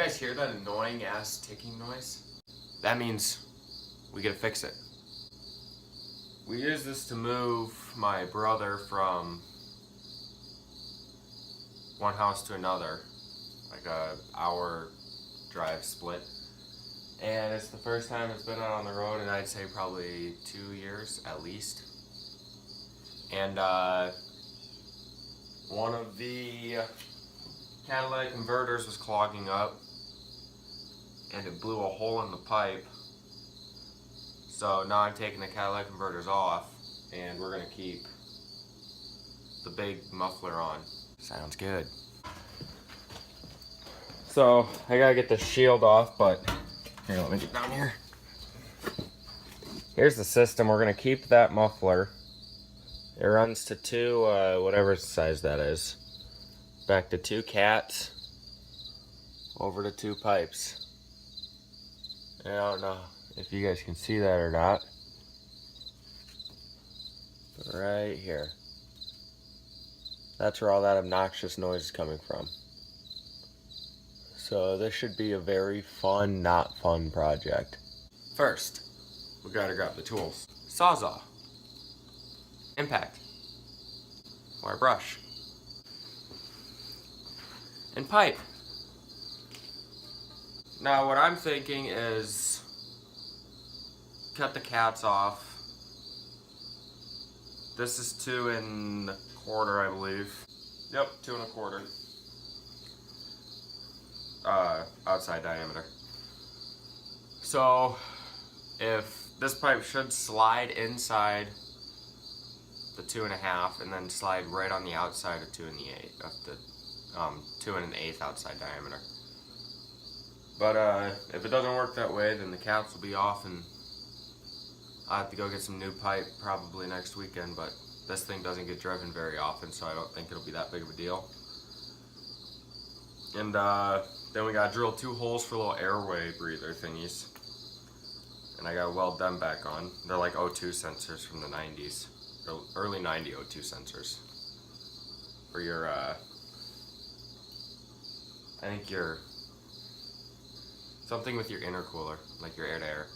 guys hear that annoying ass ticking noise? That means we gotta fix it. We use this to move my brother from one house to another, like a hour drive split. And it's the first time it's been out on the road in I'd say probably 2 years at least. And one of the catalytic converters was clogging up and it blew a hole in the pipe. So now I'm taking the catalytic converters off and we're gonna keep the big muffler on. Sounds good. So I gotta get the shield off, but here, let me get down here. Here's the system. We're gonna keep that muffler. It runs to two, whatever size that is. Back to 2 cats. Over to 2 pipes. And I don't know if you guys can see that or not. But right here. That's where all that obnoxious noise is coming from. So this should be a very fun, not fun project. First, we gotta grab the tools. Sawzall. Impact. Wire brush. And pipe. Now what I'm thinking is cut the cats off. This is 2 1/4, I believe. Yep, 2 1/4. Outside diameter. So if this pipe should slide inside the 2 1/2 and then slide right on the outside of 2 1/8 of the 2 1/8 outside diameter. But if it doesn't work that way, then the cats will be off and I'll have to go get some new pipe probably next weekend, but this thing doesn't get driven very often, so I don't think it'll be that big of a deal. And then we gotta drill 2 holes for little airway breather thingies. And I gotta weld them back on. They're like O2 sensors from the 90s. Early 90 O2 sensors. For your, I think your, something with your intercooler, like your air to air.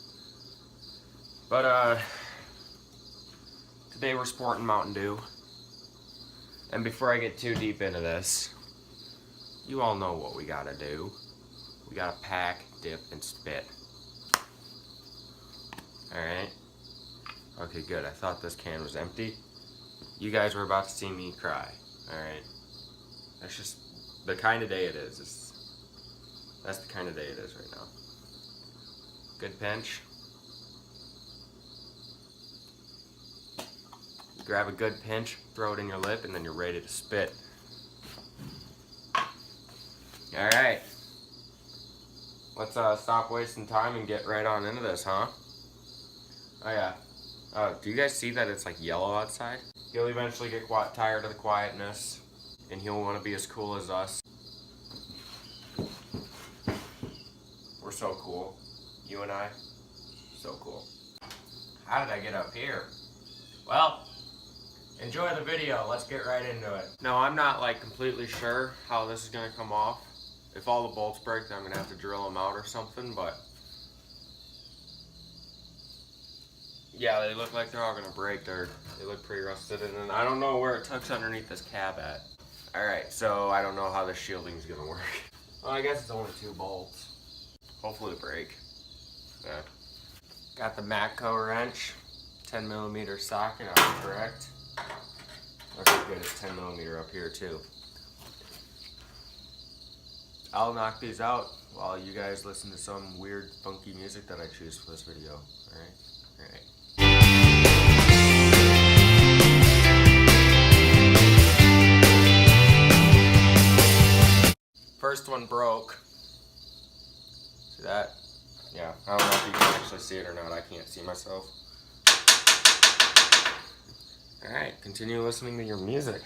But today we're sporting Mountain Dew. And before I get too deep into this, you all know what we gotta do. We gotta pack, dip, and spit. Alright? Okay, good. I thought this can was empty. You guys were about to see me cry. Alright? That's just the kind of day it is. That's the kind of day it is right now. Good pinch. Grab a good pinch, throw it in your lip, and then you're ready to spit. Alright. Let's stop wasting time and get right on into this, huh? Oh yeah. Do you guys see that it's like yellow outside? He'll eventually get tired of the quietness, and he'll want to be as cool as us. We're so cool. You and I, so cool. How did I get up here? Well, enjoy the video. Let's get right into it. Now, I'm not like completely sure how this is gonna come off. If all the bolts break, then I'm gonna have to drill them out or something, but yeah, they look like they're all gonna break. They look pretty rusted, and I don't know where it tucks underneath this cab at. Alright, so I don't know how this shielding's gonna work. Well, I guess it's only 2 bolts. Hopefully it'll break. Yeah. Got the Matco wrench, 10mm socket, I'm correct. Okay, good, it's 10mm up here too. I'll knock these out while you guys listen to some weird, funky music that I choose for this video. Alright? Alright. First one broke. See that? Yeah, I don't know if you can actually see it or not. I can't see myself. Alright, continue listening to your music.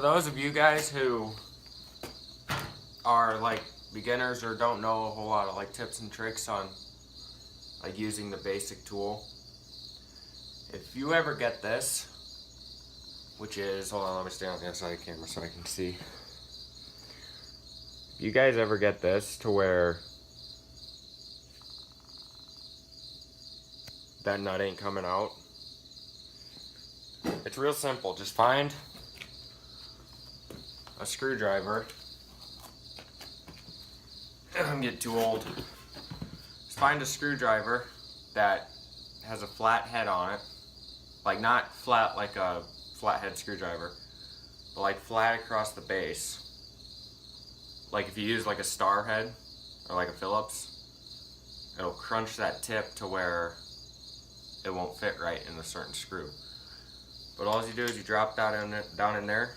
those of you guys who are like beginners or don't know a whole lot of like tips and tricks on like using the basic tool, if you ever get this, which is, hold on, let me stay on the other side of the camera so I can see. If you guys ever get this to where that nut ain't coming out, it's real simple. Just find a screwdriver. I'm getting too old. Just find a screwdriver that has a flat head on it. Like not flat like a flathead screwdriver, but like flat across the base. Like if you use like a star head or like a Phillips, it'll crunch that tip to where it won't fit right in a certain screw. But all you do is you drop down in there,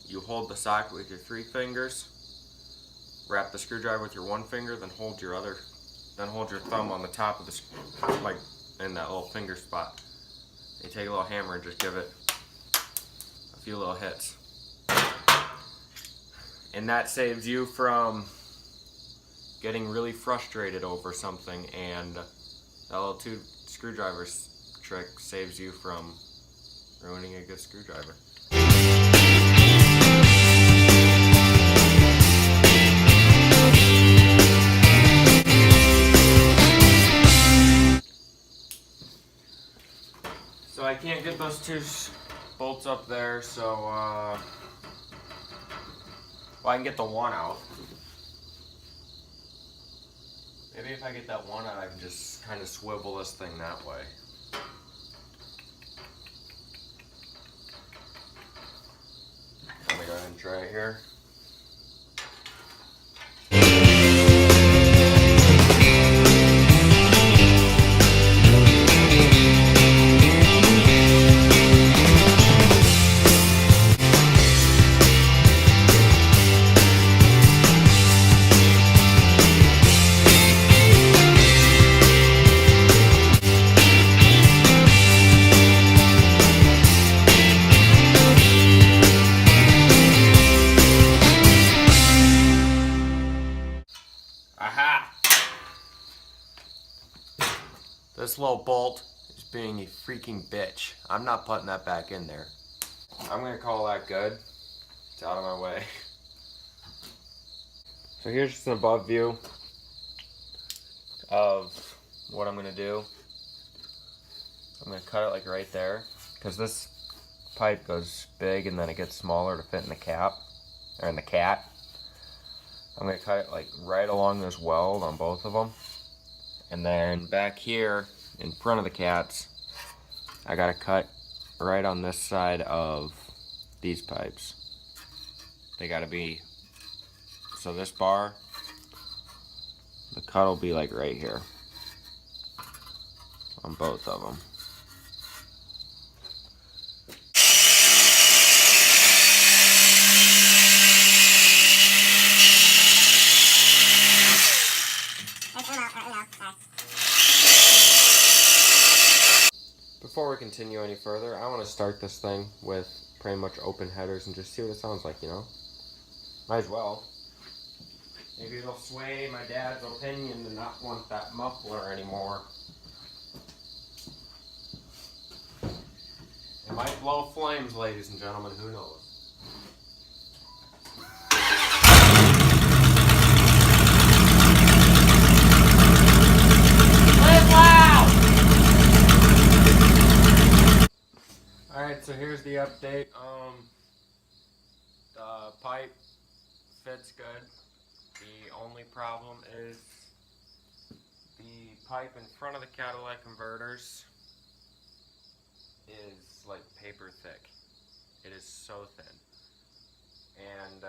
you hold the socket with your 3 fingers, wrap the screwdriver with your 1 finger, then hold your thumb on the top of the like in that little finger spot. You take a little hammer and just give it a few little hits. And that saves you from getting really frustrated over something, and that little 2 screwdrivers trick saves you from ruining a good screwdriver. So I can't get those 2 bolts up there, so well, I can get the 1 out. Maybe if I get that 1 out, I can just kind of swivel this thing that way. Let me go ahead and try it here. Aha! This little bolt is being a freaking bitch. I'm not putting that back in there. I'm gonna call that good. It's out of my way. So here's just an above view of what I'm gonna do. I'm gonna cut it like right there, because this pipe goes big and then it gets smaller to fit in the cap, or in the cat. I'm gonna cut it like right along this weld on both of them. And then back here in front of the cats, I gotta cut right on this side of these pipes. They gotta be, so this bar, the cut will be like right here on both of them. Before we continue any further, I want to start this thing with pretty much open headers and just see what it sounds like, you know? Might as well. Maybe it'll sway my dad's opinion to not want that muffler anymore. It might blow flames, ladies and gentlemen, who knows? Alright, so here's the update. The pipe fits good. The only problem is the pipe in front of the catalytic converters is like paper thick. It is so thin. And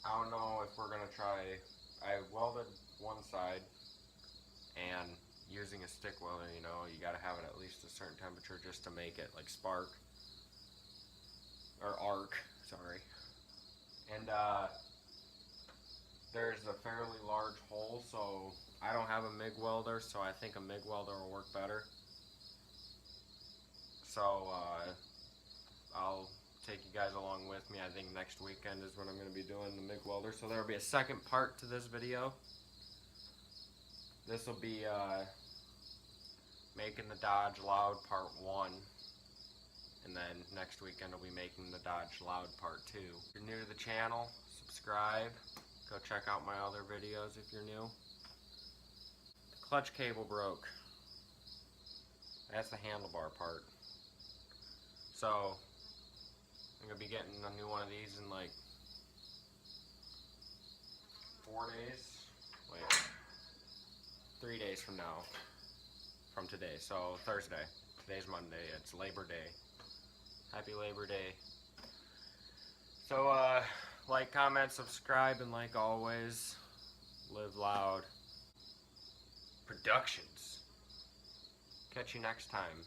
I don't know if we're gonna try, I welded one side, and using a stick welder, you know, you gotta have it at least a certain temperature just to make it like spark, or arc, sorry. And there's a fairly large hole, so I don't have a MIG welder, so I think a MIG welder will work better. So I'll take you guys along with me. I think next weekend is when I'm going to be doing the MIG welder. So there will be a second part to this video. This will be making the Dodge Loud Part 1. And then next weekend I'll be making the Dodge Loud Part 2. If you're new to the channel, subscribe. Go check out my other videos if you're new. The clutch cable broke. That's the handlebar part. So I'm going to be getting a new one of these in like 4 days. Wait. 3 days from now. From today. So Thursday. Today's Monday. It's Labor Day. Happy Labor Day. So like, comment, subscribe, and like always, Live Loud Productions. Catch you next time.